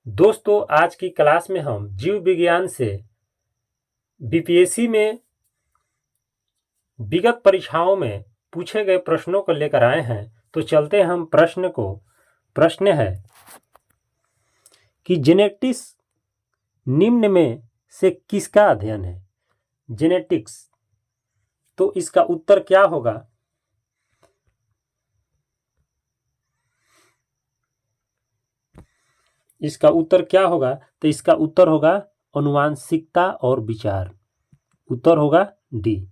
दोस्तों, आज की क्लास में हम जीव विज्ञान से बीपीएससी में विगत परीक्षाओं में पूछे गए प्रश्नों को लेकर आए हैं। तो चलते हैं हम प्रश्न को। प्रश्न है कि जेनेटिक्स निम्न में से किसका अध्ययन है? जेनेटिक्स। तो इसका उत्तर क्या होगा? इसका उत्तर क्या होगा? तो इसका उत्तर होगा आनुवांशिकता और विचार। उत्तर होगा डी।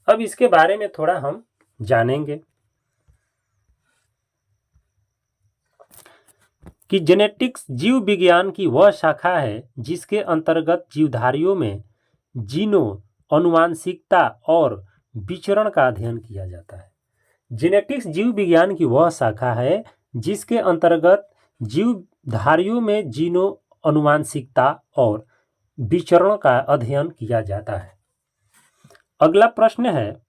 अब इसके बारे में थोड़ा हम जानेंगे कि जेनेटिक्स जीव विज्ञान की वह शाखा है जिसके अंतर्गत जीवधारियों में जीनों, आनुवांशिकता और विचरण का अध्ययन किया जाता है। जेनेटिक्स जीव विज्ञान की वह शाखा है जिसके अंतर्गत जीवधारियों में जीनों, आनुवांशिकता और विचरण का अध्ययन किया जाता है। अगला प्रश्न है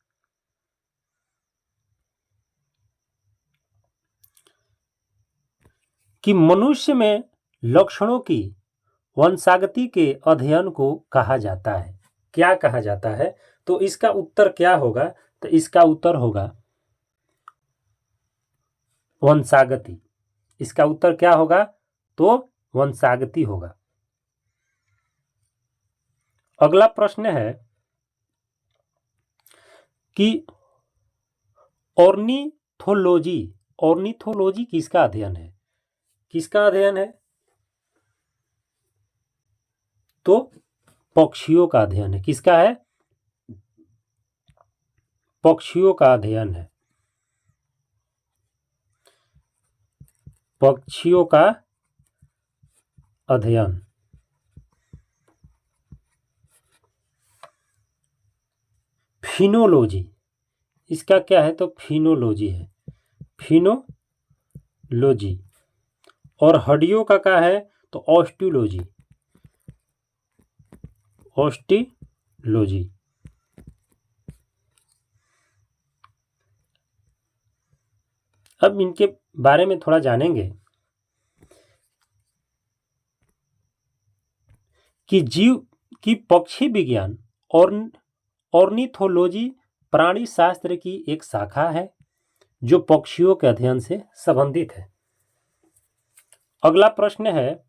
कि मनुष्य में लक्षणों की वंशागति के अध्ययन को कहा जाता है। क्या कहा जाता है? तो इसका उत्तर क्या होगा? तो इसका उत्तर होगा वंशागति। इसका उत्तर क्या होगा? तो वंशागति होगा। अगला प्रश्न है कि ऑर्निथोलॉजी ऑर्निथोलॉजी किसका अध्ययन है? किसका अध्ययन है? तो पक्षियों का अध्ययन है। किसका है? पक्षियों का अध्ययन है। पक्षियों का अध्ययन। फिनोलॉजी, इसका क्या है? तो फिनोलॉजी है। फिनोलॉजी। और हड्डियों का क्या है? तो ऑस्टियोलॉजी। ऑस्टियोलॉजी। अब इनके बारे में थोड़ा जानेंगे कि जीव की पक्षी विज्ञान और ऑर्निथोलॉजी प्राणी शास्त्र की एक शाखा है जो पक्षियों के अध्ययन से संबंधित है। अगला प्रश्न है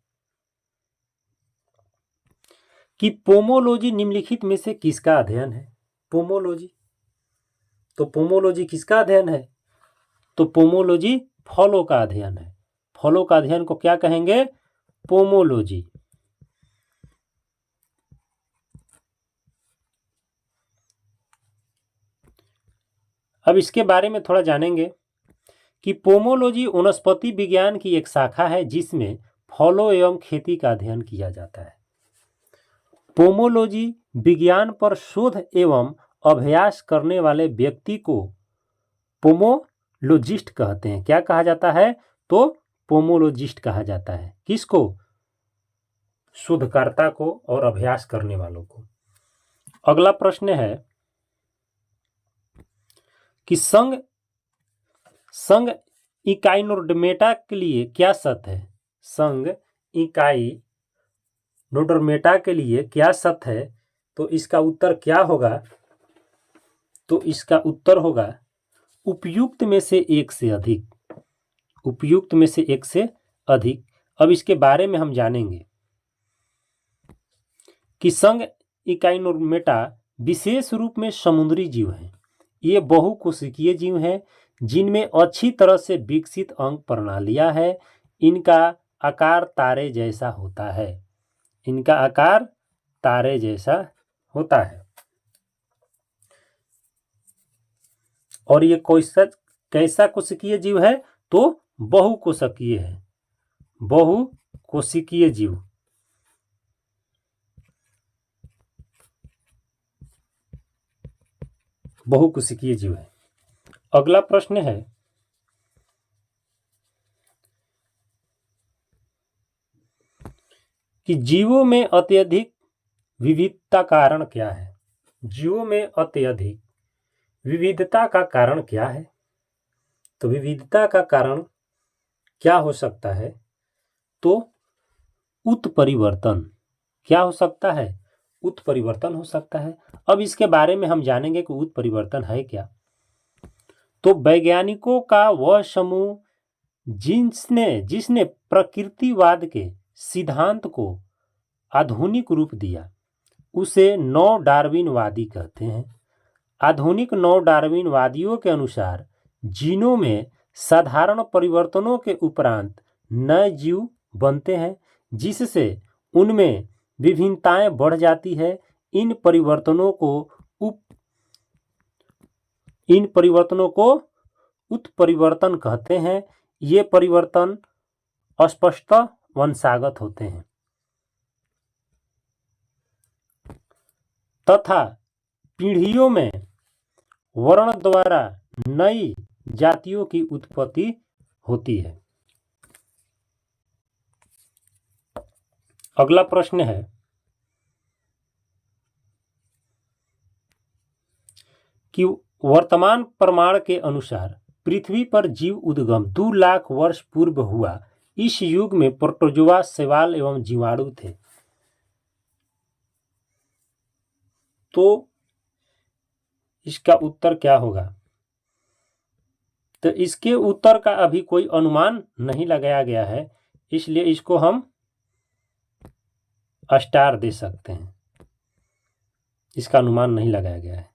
कि पोमोलॉजी निम्नलिखित में से किसका अध्ययन है? पोमोलॉजी। तो पोमोलॉजी किसका अध्ययन है? तो पोमोलॉजी फलों का अध्ययन है। फलों का अध्ययन को क्या कहेंगे? पोमोलॉजी। अब इसके बारे में थोड़ा जानेंगे कि पोमोलॉजी वनस्पति विज्ञान की एक शाखा है जिसमें फलों एवं खेती का अध्ययन किया जाता है। पोमोलॉजी विज्ञान पर शोध एवं अभ्यास करने वाले व्यक्ति को पोमोलॉजिस्ट कहते हैं। क्या कहा जाता है? तो पोमोलॉजिस्ट कहा जाता है। किसको? शोधकर्ता को और अभ्यास करने वालों को। अगला प्रश्न है कि संघ इकाइनोडर्मेटा के लिए क्या सत्य है? संघ इकाइनोडर्मेटा के लिए क्या सत्य है? तो इसका उत्तर क्या होगा? तो इसका उत्तर होगा उपयुक्त में से एक से अधिक। उपयुक्त में से एक से अधिक। अब इसके बारे में हम जानेंगे कि संघ इकाइनोडर्मेटा विशेष रूप में समुद्री जीव हैं। ये बहुकोशिकीय जीव हैं जिनमें अच्छी तरह से विकसित अंग प्रणालियां है। इनका आकार तारे जैसा होता है। इनका आकार तारे जैसा होता है। और ये कैसा कोशिकीय जीव है? तो बहुकोशिकीय है। बहुकोशिकीय जीव। बहुकोशिकीय जीव है। अगला प्रश्न है कि जीवों में अत्यधिक विविधता कारण क्या है? जीवों में अत्यधिक विविधता का कारण क्या है? तो विविधता का कारण क्या हो सकता है? तो उत्परिवर्तन। क्या हो सकता है? उत्परिवर्तन हो सकता है। अब इसके बारे में हम जानेंगे कि उत्परिवर्तन है क्या। तो वैज्ञानिकों का वह समूह जिसने प्रकृतिवाद के सिद्धांत को आधुनिक रूप दिया, उसे नव डार्विनवादी कहते हैं। आधुनिक नव डार्विनवादियों के अनुसार जीनों में साधारण परिवर्तनों के उपरांत नए जीव बनते हैं, जिससे उनमें विभिन्नताएं बढ़ जाती है। इन परिवर्तनों को उत्परिवर्तन कहते हैं। ये परिवर्तन स्पष्टतः वंशागत होते हैं तथा पीढ़ियों में वर्ण द्वारा नई जातियों की उत्पत्ति होती है। अगला प्रश्न है कि वर्तमान प्रमाण के अनुसार पृथ्वी पर जीव उद्गम 2 लाख वर्ष पूर्व हुआ। इस युग में प्रोटोजोआ, शैवाल एवं जीवाणु थे। तो इसका उत्तर क्या होगा? तो इसके उत्तर का अभी कोई अनुमान नहीं लगाया गया है, इसलिए इसको हम स्टार दे सकते हैं। इसका अनुमान नहीं लगाया गया है।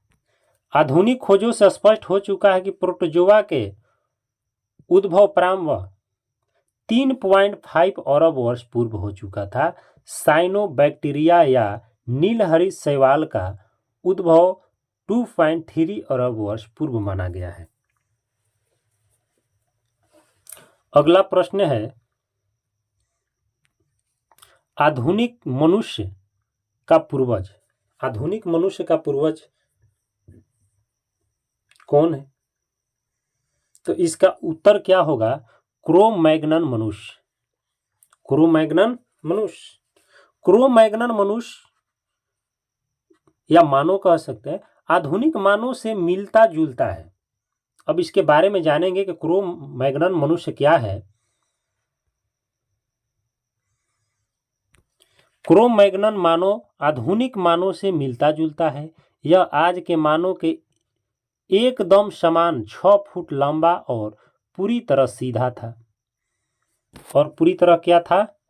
आधुनिक खोजों से स्पष्ट हो चुका है कि प्रोटोजोआ के उद्भव प्रारंभ 3.5 अरब वर्ष पूर्व हो चुका था। साइनोबैक्टीरिया या नीलहरित शैवाल का उद्भव 2.3 अरब वर्ष पूर्व माना गया है। अगला प्रश्न है, आधुनिक मनुष्य का पूर्वज कौन है? तो इसका उत्तर क्या होगा? क्रो-मैग्नन मनुष्य या मानव कह सकते हैं, आधुनिक मानव से मिलता जुलता है। अब इसके बारे में जानेंगे कि क्रो-मैग्नन मनुष्य क्या है। क्रो-मैग्नन मानव आधुनिक मानव से मिलता जुलता है। यह आज के मानव के एकदम समान 6 फुट लंबा और पूरी तरह सीधा था।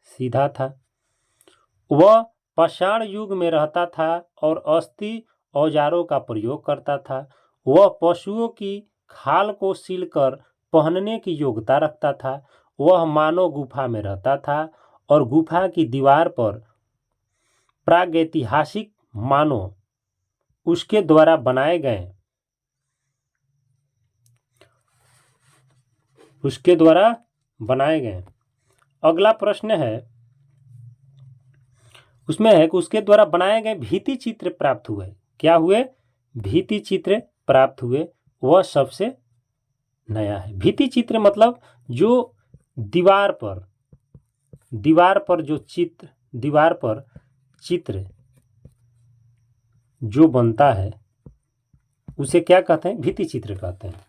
सीधा था। वह पाषाण युग में रहता था और अस्थि औजारों का प्रयोग करता था। वह पशुओं की खाल को सीलकर पहनने की योग्यता रखता था। वह मानव गुफा में रहता था और गुफा की दीवार पर प्रागैतिहासिक मानव उसके द्वारा बनाए गए। अगला प्रश्न है, उसमें है कि उसके द्वारा बनाए गए भित्ति चित्र प्राप्त हुए। क्या हुए? भित्ति चित्र प्राप्त हुए। वह सबसे नया है। भित्ति चित्र मतलब जो दीवार पर चित्र जो बनता है उसे क्या कहते हैं? भित्ति चित्र कहते हैं।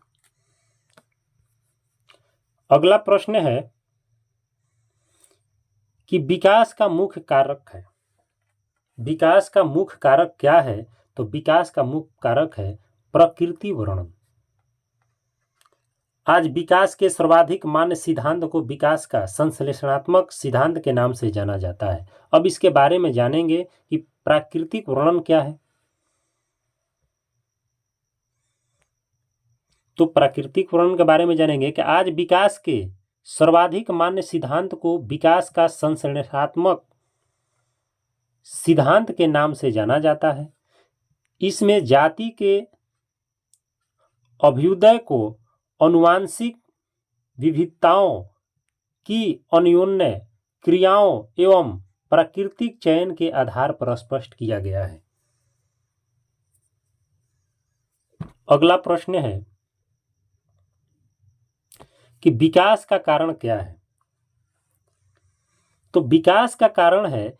अगला प्रश्न है कि विकास का मुख्य कारक है। विकास का मुख्य कारक क्या है? तो विकास का मुख्य कारक है प्रकृति वर्णन। आज विकास के सर्वाधिक मान्य सिद्धांत को विकास का संश्लेषणात्मक सिद्धांत के नाम से जाना जाता है। अब इसके बारे में जानेंगे कि प्राकृतिक वर्णन क्या है। तो प्राकृतिक वर्णन के बारे में जानेंगे कि आज विकास के सर्वाधिक मान्य सिद्धांत को विकास का संश्लेषणात्मक सिद्धांत के नाम से जाना जाता है। इसमें जाति के अभ्युदय को आनुवंशिक विविधताओं की अन्योन्य क्रियाओं एवं प्राकृतिक चयन के आधार पर स्पष्ट किया गया है। अगला प्रश्न है कि विकास का कारण क्या है। तो विकास का कारण है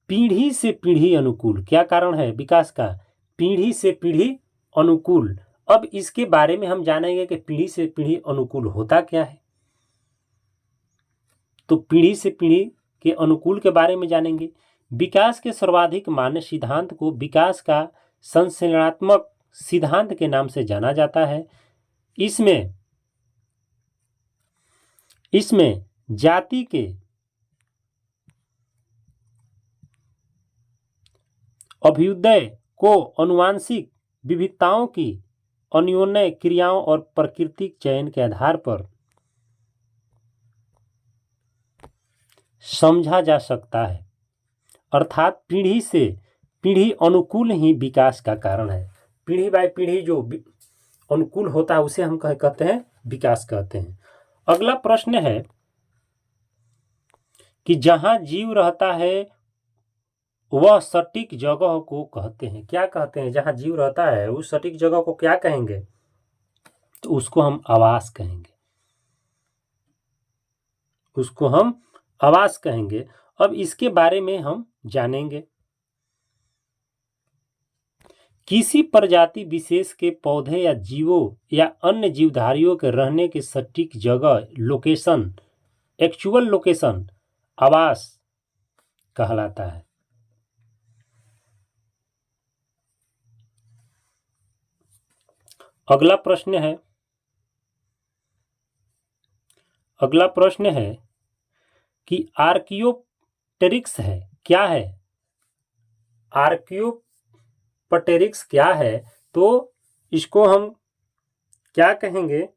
पीढ़ी से पीढ़ी अनुकूल। क्या कारण है विकास का? पीढ़ी से पीढ़ी अनुकूल। अब इसके बारे में हम जानेंगे कि पीढ़ी से पीढ़ी अनुकूल होता क्या है। तो पीढ़ी से पीढ़ी के अनुकूल के बारे में जानेंगे। विकास के सर्वाधिक मान्य सिद्धांत को विकास का संश्लेषणात्मक सिद्धांत के नाम से जाना जाता है। इसमें जाति के अभ्युदय को आनुवंशिक विविधताओं की अन्योन्य क्रियाओं और प्राकृतिक चयन के आधार पर समझा जा सकता है, अर्थात पीढ़ी से पीढ़ी अनुकूल ही विकास का कारण है। पीढ़ी बाय पीढ़ी जो अनुकूल होता है उसे हम कहते हैं विकास कहते हैं। अगला प्रश्न है कि जहां जीव रहता है वह सटीक जगह को कहते हैं। क्या कहते हैं? जहां जीव रहता है उस सटीक जगह को क्या कहेंगे? तो उसको हम आवास कहेंगे, उसको हम आवास कहेंगे। अब इसके बारे में हम जानेंगे। किसी प्रजाति विशेष के पौधे या जीवों या अन्य जीवधारियों के रहने की सटीक जगह लोकेशन, एक्चुअल लोकेशन आवास कहलाता है। अगला प्रश्न है कि आर्कियोप्टेरिक्स है क्या है? आर्कियोप्टेरिक्स क्या है? तो इसको हम क्या कहेंगे?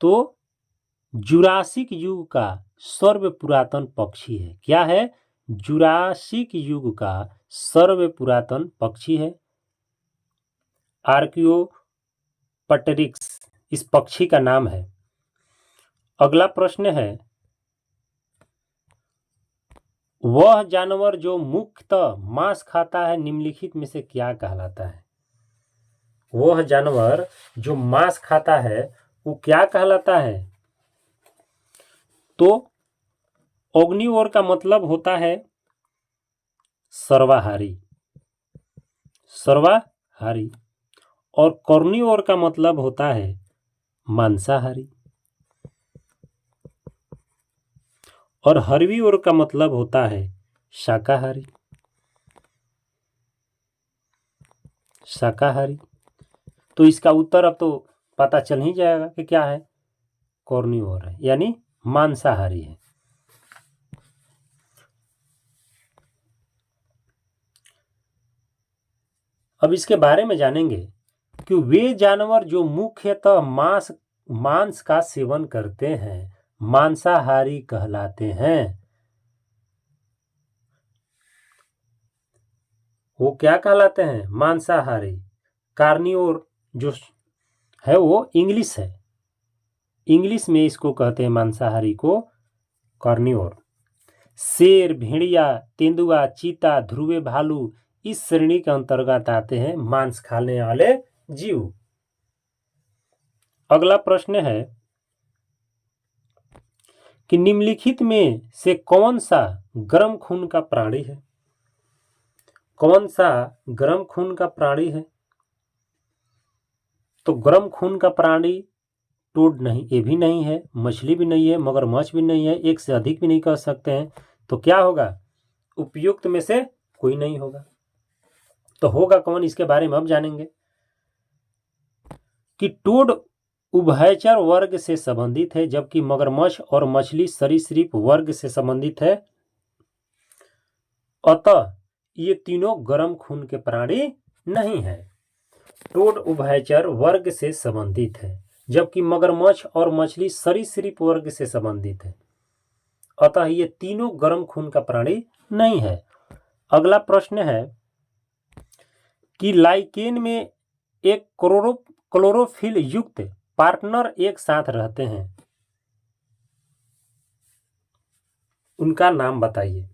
तो जुरासिक युग का सर्व पुरातन पक्षी है। क्या है? जुरासिक युग का सर्व पुरातन पक्षी है आर्कियोप्टेरिक्स, इस पक्षी का नाम है। अगला प्रश्न है, वह जानवर जो मुख्यतः मांस खाता है निम्नलिखित में से क्या कहलाता है? वह जानवर जो मांस खाता है वो क्या कहलाता है? तो ओग्निवोर का मतलब होता है सर्वाहारी, और कार्निवोर का मतलब होता है मांसाहारी, और हर्बीवोर का मतलब होता है शाकाहारी। तो इसका उत्तर अब तो पता चल ही जाएगा कि क्या है, कार्निवोर है, यानी मांसाहारी है। अब इसके बारे में जानेंगे कि वे जानवर जो मुख्यतः मांस का सेवन करते हैं मांसाहारी कहलाते हैं। वो क्या कहलाते हैं? मांसाहारी। कार्निवोर जो है वो इंग्लिश है, इंग्लिश में इसको कहते हैं मांसाहारी को कार्निवोर। शेर, भेड़िया, तेंदुआ, चीता, ध्रुवे भालू इस श्रेणी के अंतर्गत आते हैं मांस खाने वाले जीव। अगला प्रश्न है कि निम्नलिखित में से कौन सा गर्म खून का प्राणी है? कौन सा गर्म खून का प्राणी है? तो गर्म खून का प्राणी टोड नहीं, ये भी नहीं है, मछली भी नहीं है, मगरमच्छ भी नहीं है, एक से अधिक भी नहीं कह सकते हैं। तो क्या होगा? उपयुक्त में से कोई नहीं होगा। तो होगा कौन? इसके बारे में अब जानेंगे कि टोड उभयचर वर्ग से संबंधित है, जबकि मगरमच्छ और मछली सरीसृप वर्ग से संबंधित है। अतः ये तीनों गर्म खून के प्राणी नहीं है। टोड उभयचर वर्ग से संबंधित है, जबकि मगरमच्छ और मछली सरीसृप वर्ग से संबंधित है। अतः ये तीनों गर्म खून का प्राणी नहीं है। अगला प्रश्न है कि लाइकेन में एक क्लोरोफिल युक्त पार्टनर एक साथ रहते हैं, उनका नाम बताइए।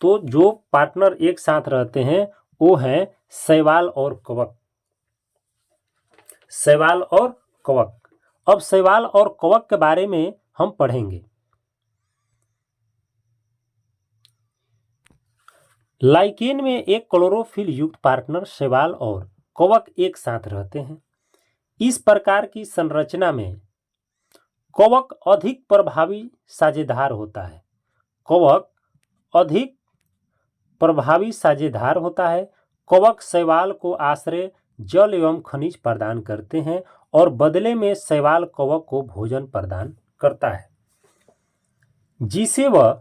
तो जो पार्टनर एक साथ रहते हैं वो है शैवाल और कवक। शैवाल और कवक। अब शैवाल और कवक के बारे में हम पढ़ेंगे। लाइकेन में एक क्लोरोफिल युक्त पार्टनर शैवाल और कवक एक साथ रहते हैं। इस प्रकार की संरचना में कवक अधिक प्रभावी साझेदार होता है। कवक अधिक प्रभावी साझेदार होता है। कवक शैवाल को आश्रय, जल एवं खनिज प्रदान करते हैं और बदले में शैवाल कवक को भोजन प्रदान करता है, जिसे वह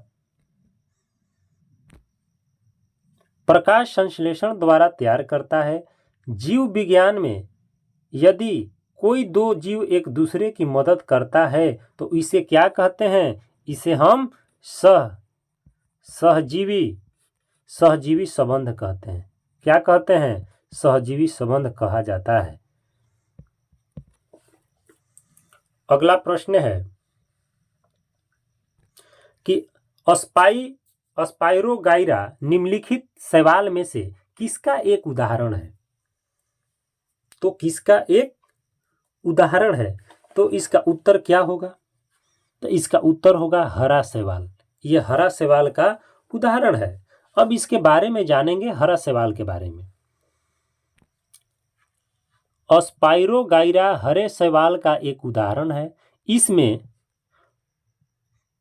प्रकाश संश्लेषण द्वारा तैयार करता है। जीव विज्ञान में यदि कोई दो जीव एक दूसरे की मदद करता है तो इसे क्या कहते हैं? इसे हम सहजीवी संबंध कहते हैं। क्या कहते हैं? सहजीवी संबंध कहा जाता है। अगला प्रश्न है कि स्पाइरोगाइरा निम्नलिखित शैवाल में से किसका एक उदाहरण है? तो किसका एक उदाहरण है? तो इसका उत्तर क्या होगा? तो इसका उत्तर होगा हरा शैवाल। यह हरा शैवाल का उदाहरण है। अब इसके बारे में जानेंगे, हरा शैवाल के बारे में। स्पाइरोगाइरा हरे शैवाल का एक उदाहरण है। इसमें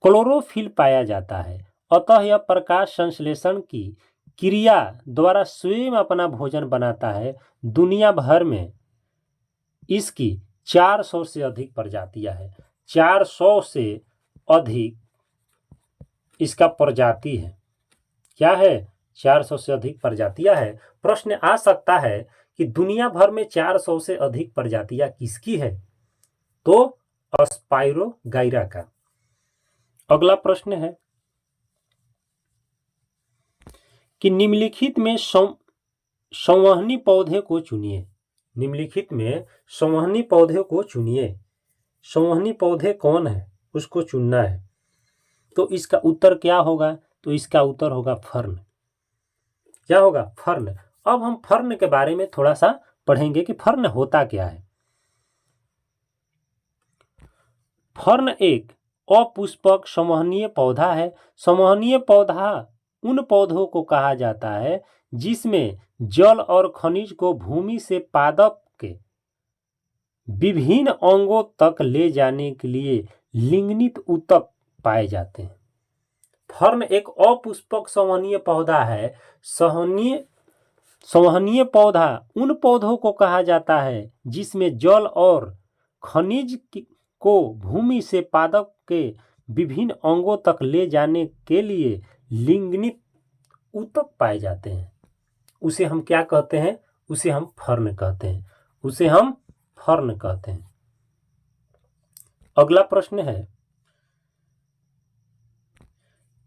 क्लोरोफिल पाया जाता है, अतः यह प्रकाश संश्लेषण की क्रिया द्वारा स्वयं अपना भोजन बनाता है। दुनिया भर में इसकी 400 से अधिक प्रजातियां हैं। 400 से अधिक इसका प्रजाति है। क्या है? 400 से अधिक प्रजातियां हैं। प्रश्न आ सकता है कि दुनिया भर में 400 से अधिक प्रजातियां किसकी है? तो स्पाइरोगाइरा का। अगला प्रश्न है कि निम्नलिखित में संवहनी पौधे को चुनिए। निम्नलिखित में संवहनी पौधे को चुनिए। संवहनी पौधे कौन है उसको चुनना है। तो इसका उत्तर क्या होगा? तो इसका उत्तर होगा फर्न। क्या होगा? फर्न। अब हम फर्न के बारे में थोड़ा सा पढ़ेंगे कि फर्न होता क्या है। फर्न एक अपुष्पक संवहनीय पौधा है। संवहनीय पौधा उन पौधों को कहा जाता है जिसमें जल और खनिज को भूमि से पादप के विभिन्न अंगों तक ले जाने के लिए लिग्नित ऊतक पाए जाते हैं। फर्न एक अपुष्पक संवहनीय पौधा है। संवहनीय पौधा उन पौधों को कहा जाता है जिसमें जल और खनिज को भूमि से पादप के विभिन्न अंगों तक ले जाने के लिए लिग्नित ऊतक पाए जाते हैं। उसे हम क्या कहते हैं? उसे हम फर्न कहते हैं। उसे हम फर्न कहते हैं। अगला प्रश्न है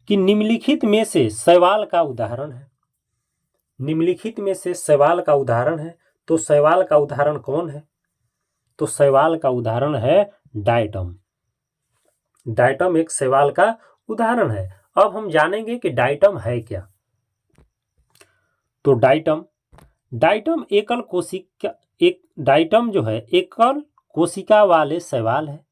कि निम्नलिखित में से शैवाल का उदाहरण है। निम्नलिखित में से शैवाल का उदाहरण है। तो शैवाल का उदाहरण कौन है? तो शैवाल का उदाहरण है डायटम। डायटम एक शैवाल का उदाहरण है। अब हम जानेंगे कि डायटम है क्या। तो डायटम डायटम जो है एकल कोशिका वाले शैवाल है।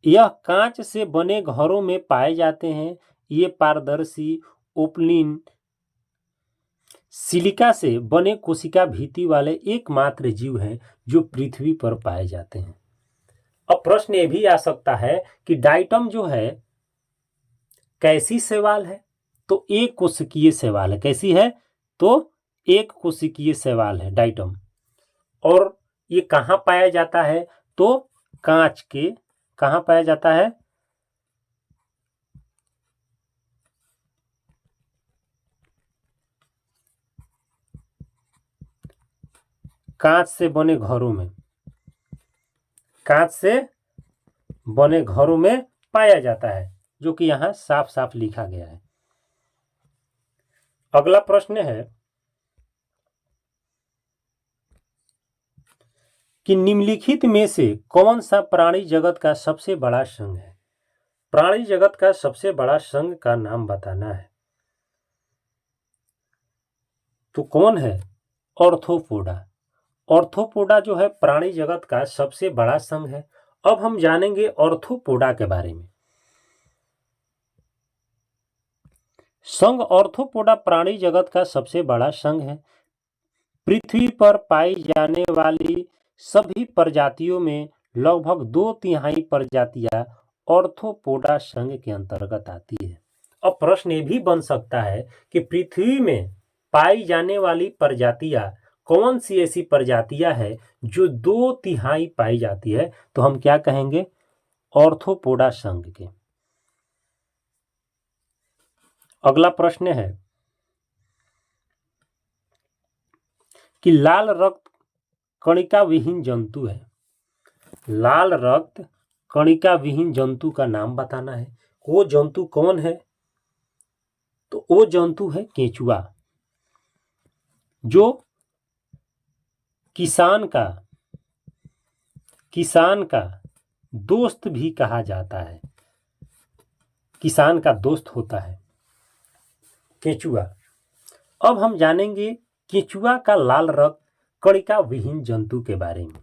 यह कांच से बने घरों में पाए जाते हैं। ये पारदर्शी ओपलिन सिलिका से बने कोशिका भीति वाले एकमात्र जीव हैं जो पृथ्वी पर पाए जाते हैं। अब प्रश्न ये भी आ सकता है कि डायटम जो है कैसी शैवाल है? तो एक कोशिकीय शैवाल है। कैसी है? तो एक कोशिकीय शैवाल है डायटम। और ये कहाँ पाया जाता है? तो कांच के कहाँ पाया जाता है? कांच से बने घरों में। कांच से बने घरों में पाया जाता है, जो कि यहां साफ साफ लिखा गया है। अगला प्रश्न है कि निम्नलिखित में से कौन सा प्राणी जगत का सबसे बड़ा संघ है? प्राणी जगत का सबसे बड़ा संघ का नाम बताना है। तो कौन है? ऑर्थोपोडा। ऑर्थोपोडा जो है प्राणी जगत का सबसे बड़ा संघ है। अब हम जानेंगे ऑर्थोपोडा के बारे में। संघ ऑर्थोपोडा प्राणी जगत का सबसे बड़ा संघ है। पृथ्वी पर पाई जाने वाली सभी प्रजातियों में लगभग 2/3 प्रजातियां ऑर्थोपोडा संघ के अंतर्गत आती है। अब प्रश्न ये भी बन सकता है कि पृथ्वी में पाई जाने वाली प्रजातियां कौन सी ऐसी प्रजातियां है जो 2/3 पाई जाती है, तो हम क्या कहेंगे? ऑर्थोपोडा संघ के। अगला प्रश्न है कि लाल रक्त कणिका विहीन जंतु है। लाल रक्त कणिका विहीन जंतु का नाम बताना है। वो जंतु कौन है? तो वो जंतु है केंचुआ, जो किसान का दोस्त भी कहा जाता है। किसान का दोस्त होता है केंचुआ। अब हम जानेंगे केंचुआ का लाल रक्त कणिका विहीन जंतु के बारे में।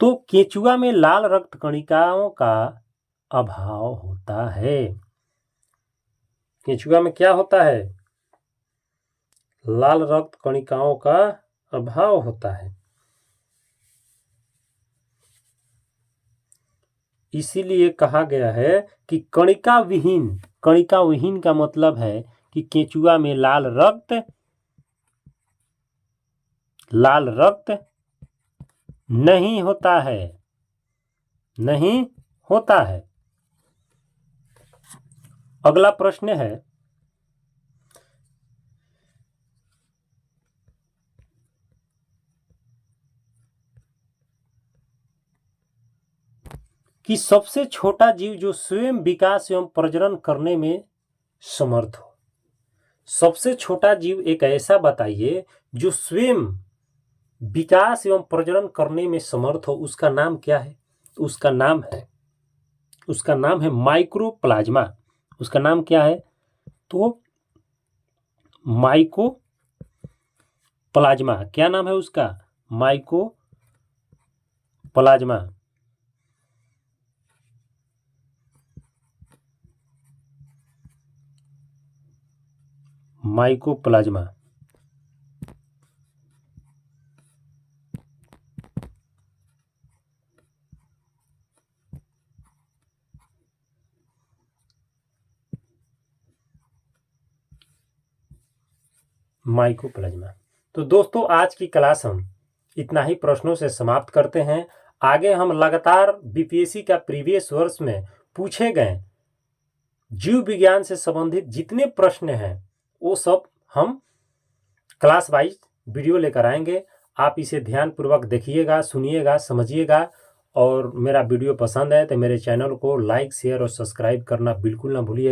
तो केंचुआ में लाल रक्त कणिकाओं का अभाव होता है। केंचुआ में क्या होता है? लाल रक्त कणिकाओं का अभाव होता है। इसीलिए कहा गया है कि कणिका विहीन। कणिका विहीन का मतलब है कि केंचुआ में लाल रक्त नहीं होता है, नहीं होता है। अगला प्रश्न है कि सबसे छोटा जीव जो स्वयं विकास एवं प्रजनन करने में समर्थ हो। सबसे छोटा जीव एक ऐसा बताइए जो स्वयं विकास एवं प्रजनन करने में समर्थ हो, उसका नाम क्या है? उसका नाम है माइक्रोप्लाज्मा। उसका नाम क्या है? तो माइकोप्लाज्मा। क्या नाम है उसका? माइकोप्लाज्मा। माइकोप्लाज्मा। माइकोप्लाज्मा। तो दोस्तों, आज की क्लास हम इतना ही प्रश्नों से समाप्त करते हैं। आगे हम लगातार बीपीएससी का प्रीवियस वर्ष में पूछे गए जीव विज्ञान से संबंधित जितने प्रश्न हैं वो सब हम क्लास वाइज वीडियो लेकर आएंगे। आप इसे ध्यानपूर्वक देखिएगा, सुनिएगा, समझिएगा। और मेरा वीडियो पसंद है तो मेरे चैनल को लाइक, शेयर और सब्सक्राइब करना बिल्कुल ना भूलिएगा।